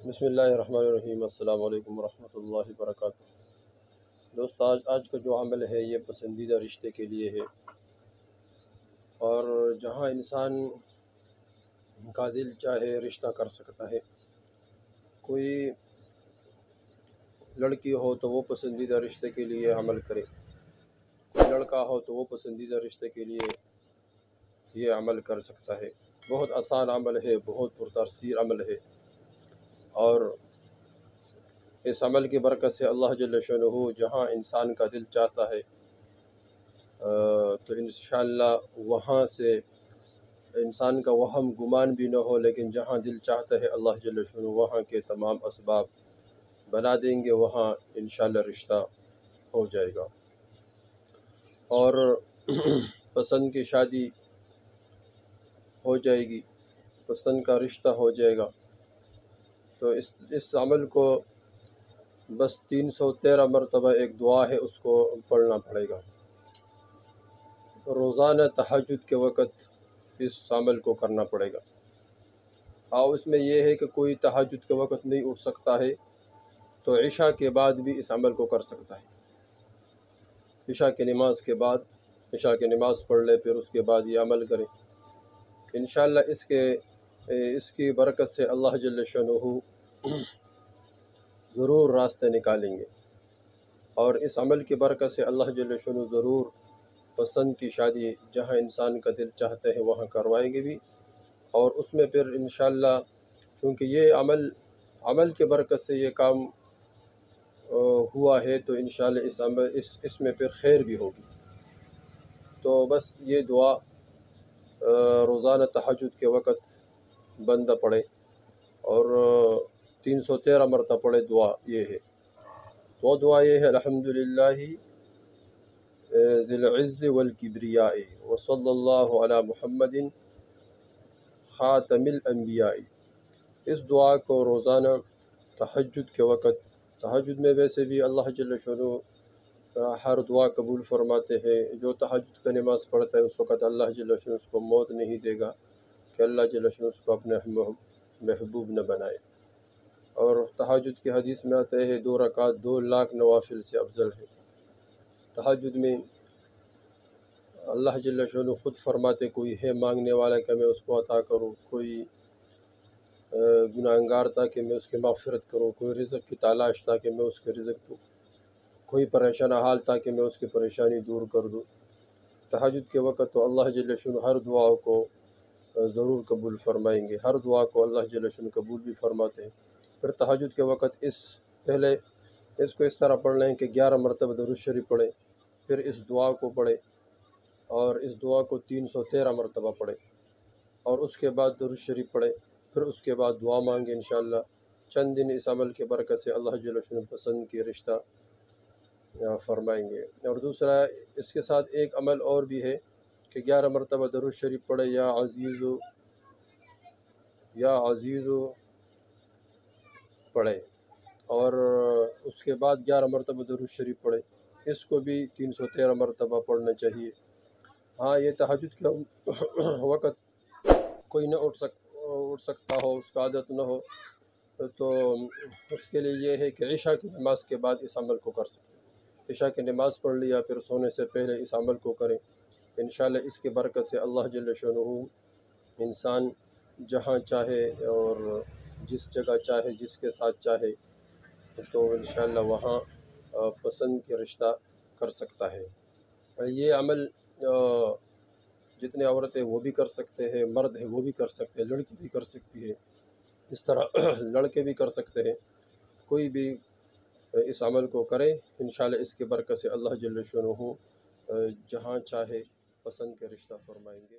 بسم اللہ الرحمن الرحیم۔ السلام علیکم ورحمۃ اللہ وبرکاتہ۔ دوست، آج کا جو عمل ہے یہ پسندیدہ رشتے کے لیے ہے، اور جہاں انسان کا دل چاہے رشتہ کر سکتا ہے۔ کوئی لڑکی ہو تو وہ پسندیدہ رشتے کے لیے عمل کرے، کوئی لڑکا ہو تو وہ پسندیدہ رشتے کے لیے یہ عمل کر سکتا ہے۔ بہت آسان عمل ہے، بہت پرتاثیر عمل ہے، اور اس عمل کی برکت سے اللہ جل شانہ جہاں انسان کا دل چاہتا ہے تو انشاءاللہ وہاں سے انسان کا وہم گمان بھی نہ ہو، لیکن جہاں دل چاہتا ہے اللہ جل شانہ وہاں کے تمام اسباب بنا دیں گے، وہاں انشاءاللہ رشتہ ہو جائے گا، اور پسند کی شادی ہو جائے گی، پسند کا رشتہ ہو جائے گا۔ تو اس عمل کو بس 313 مرتبہ ایک دعا ہے، اس کو پڑھنا پڑے گا روزانہ تہجد کے وقت۔ اس عمل کو کرنا پڑے گا، اور اس میں یہ ہے کہ کوئی تہجد کے وقت نہیں اٹھ سکتا ہے تو عشاء کے بعد بھی اس عمل کو کر سکتا ہے۔ عشاء کی نماز کے بعد، عشاء کی نماز پڑھ لے، پھر اس کے بعد یہ عمل کرے، انشاءاللہ اس کی برکت سے اللہ جل شانہ ضرور راستے نکالیں گے، اور اس عمل کی برکت سے اللہ جل شانہ ضرور پسند کی شادی جہاں انسان کا دل چاہتا ہے وہاں کروائیں گے بھی، اور اس میں پھر انشاءاللہ کیونکہ یہ عمل کی برکت سے یہ کام ہوا ہے تو انشاءاللہ اس میں پھر خیر بھی ہوگی۔ تو بس یہ دعا روزانہ تہجد کے وقت بندہ پڑھے، اور 313 مرتبہ پڑھے۔ دعا یہ ہے، وہ دعا یہ ہے: الحمدللہ ذی العز والکبریاء وصلی اللہ علی محمد خاتم الانبیاء۔ اس دعا کو روزانہ تہجد کے وقت، تہجد میں ویسے بھی اللہ جل شانہ ہر دعا قبول فرماتے ہیں۔ جو تہجد کا نماز پڑھتا ہے اس وقت اللہ جل شانہ اس کو موت نہیں دے گا کہ اللہ جل شانہ اس کو اپنے محبوب نہ بنائے۔ اور تہجد کی حدیث میں آتا ہے 2 رکعت 2 لاکھ نوافل سے افضل ہے۔ تہجد میں اللہ جل شانہ خود فرماتے کوئی ہے مانگنے والا کہ میں اس کو عطا کروں، کوئی گناہگار تھا کہ میں اس کی مغفرت کروں، کوئی رزق کی تلاش تھا کہ میں اس کے رزق دوں، کوئی پریشان حال تھا کہ میں اس کی پریشانی دور کر دوں۔ تہجد کے وقت تو اللہ جل شانہ ہر دعا کو ضرور قبول فرمائیں گے، ہر دعا کو اللہ جل شانہ قبول بھی فرماتے ہیں۔ پھر تہجد کے وقت پہلے اس کو اس طرح پڑھ لیں کہ 11 مرتبہ درود شریف پڑھیں، پھر اس دعا کو پڑھیں، اور اس دعا کو 313 مرتبہ پڑھیں، اور اس کے بعد درود شریف پڑھیں، پھر اس کے بعد دعا مانگیں۔ انشاءاللہ چند دن اس عمل کے برکت سے اللہ جل شانہ پسند کی رشتہ فرمائیں گے۔ اور دوسرا اس کے ساتھ ایک عمل اور بھی ہے کہ 11 مرتبہ درود شریف پڑھے، یا عزیزو پڑھے، اور اس کے بعد 11 مرتبہ درود شریف پڑھے۔ اس کو بھی 313 مرتبہ پڑھنا چاہیے۔ ہاں، یہ تہجد کا وقت کوئی نہ اٹھ سکتا ہو، اس کا عادت نہ ہو، تو اس کے لیے یہ ہے کہ عشاء کی نماز کے بعد اس عمل کو کر سکتے ہیں۔ عشاء کی نماز پڑھ لیا، پھر سونے سے پہلے اس عمل کو کریں، انشاءاللہ اس کی برکت سے اللہ جل شانہ انسان جہاں چاہے اور جس جگہ چاہے، جس کے ساتھ چاہے، تو انشاءاللہ وہاں پسند کی رشتہ کر سکتا ہے۔ یہ عمل جتنے عورتیں وہ بھی کر سکتے ہیں، مرد ہے وہ بھی کر سکتے ہیں، لڑکی بھی کر سکتی ہے، اس طرح لڑکے بھی کر سکتے ہیں۔ کوئی بھی اس عمل کو کرے، انشاءاللہ اس کی برکت سے اللہ جل شانہ جہاں چاہے پسند کے رشتہ فرمائیں گے۔